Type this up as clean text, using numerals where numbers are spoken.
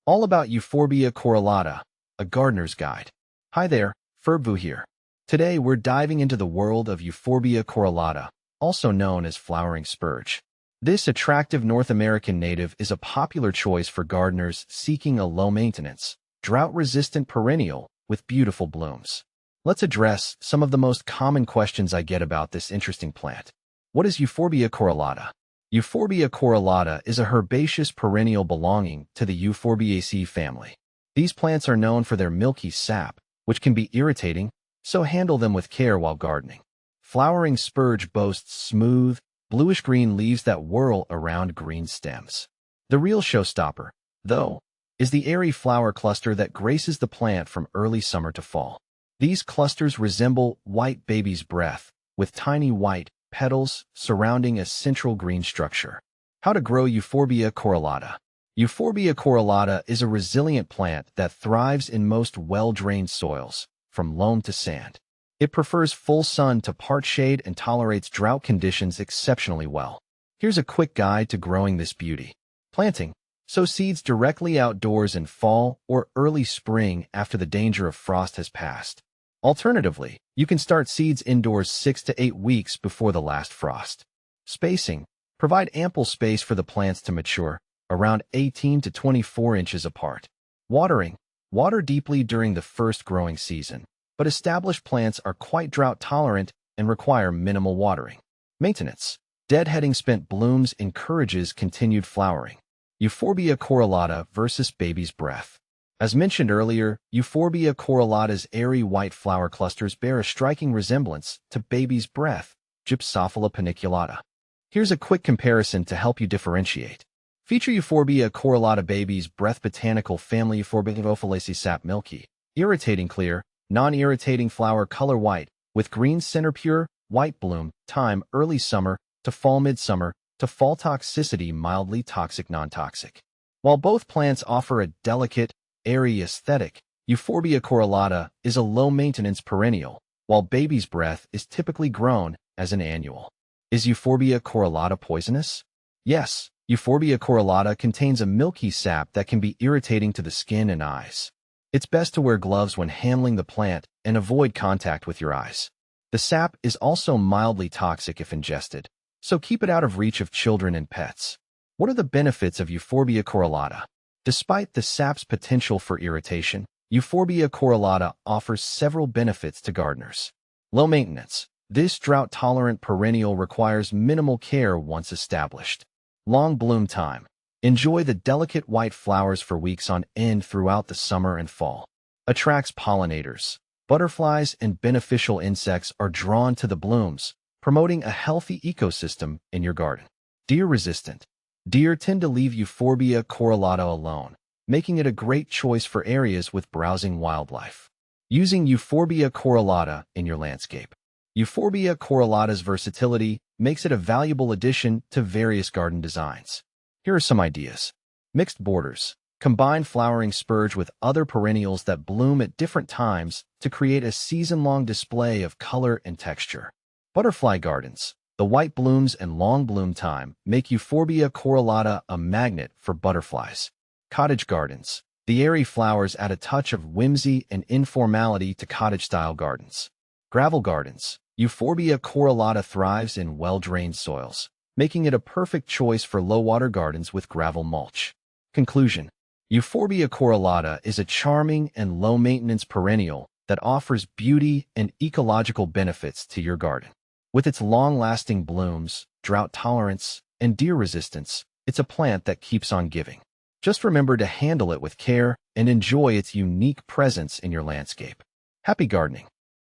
All about Euphorbia corollata, a gardener's guide. Hi there, Ferbu here. Today we're diving into the world of Euphorbia corollata, also known as flowering spurge. This attractive North American native is a popular choice for gardeners seeking a low-maintenance, drought-resistant perennial with beautiful blooms. Let's address some of the most common questions I get about this interesting plant. What is Euphorbia corollata? Euphorbia corollata is a herbaceous perennial belonging to the Euphorbiaceae family. These plants are known for their milky sap, which can be irritating, so handle them with care while gardening. Flowering spurge boasts smooth, bluish-green leaves that whirl around green stems. The real showstopper, though, is the airy flower cluster that graces the plant from early summer to fall. These clusters resemble white baby's breath, with tiny white petals surrounding a central green structure. How to grow Euphorbia corollata. Euphorbia corollata is a resilient plant that thrives in most well-drained soils, from loam to sand. It prefers full sun to part shade and tolerates drought conditions exceptionally well. Here's a quick guide to growing this beauty. Planting. Sow seeds directly outdoors in fall or early spring after the danger of frost has passed. Alternatively, you can start seeds indoors 6 to 8 weeks before the last frost. Spacing. Provide ample space for the plants to mature, around 18 to 24 inches apart. Watering. Water deeply during the first growing season, but established plants are quite drought-tolerant and require minimal watering. Maintenance. Deadheading spent blooms encourages continued flowering. Euphorbia corollata versus baby's breath. As mentioned earlier, Euphorbia corollata's airy white flower clusters bear a striking resemblance to baby's breath, Gypsophila paniculata. Here's a quick comparison to help you differentiate. Feature Euphorbia corollata baby's breath botanical family Euphorbia sap milky, irritating clear, non-irritating flower color white, with green center pure, white bloom, time early summer to fall midsummer, to fall toxicity mildly toxic non-toxic. While both plants offer a delicate, airy aesthetic, Euphorbia corollata is a low-maintenance perennial, while baby's breath is typically grown as an annual. Is Euphorbia corollata poisonous? Yes, Euphorbia corollata contains a milky sap that can be irritating to the skin and eyes. It's best to wear gloves when handling the plant and avoid contact with your eyes. The sap is also mildly toxic if ingested, so keep it out of reach of children and pets. What are the benefits of Euphorbia corollata? Despite the sap's potential for irritation, Euphorbia corollata offers several benefits to gardeners. Low maintenance. This drought-tolerant perennial requires minimal care once established. Long bloom time. Enjoy the delicate white flowers for weeks on end throughout the summer and fall. Attracts pollinators. Butterflies and beneficial insects are drawn to the blooms, promoting a healthy ecosystem in your garden. Deer-resistant. Deer tend to leave Euphorbia corollata alone, making it a great choice for areas with browsing wildlife. Using Euphorbia corollata in your landscape. Euphorbia corollata's versatility makes it a valuable addition to various garden designs. Here are some ideas. Mixed borders. Combine flowering spurge with other perennials that bloom at different times to create a season-long display of color and texture. Butterfly gardens. The white blooms and long bloom time make Euphorbia corollata a magnet for butterflies. Cottage gardens. The airy flowers add a touch of whimsy and informality to cottage-style gardens. Gravel gardens. Euphorbia corollata thrives in well-drained soils, making it a perfect choice for low-water gardens with gravel mulch. Conclusion. Euphorbia corollata is a charming and low-maintenance perennial that offers beauty and ecological benefits to your garden. With its long-lasting blooms, drought tolerance, and deer resistance, it's a plant that keeps on giving. Just remember to handle it with care and enjoy its unique presence in your landscape. Happy gardening!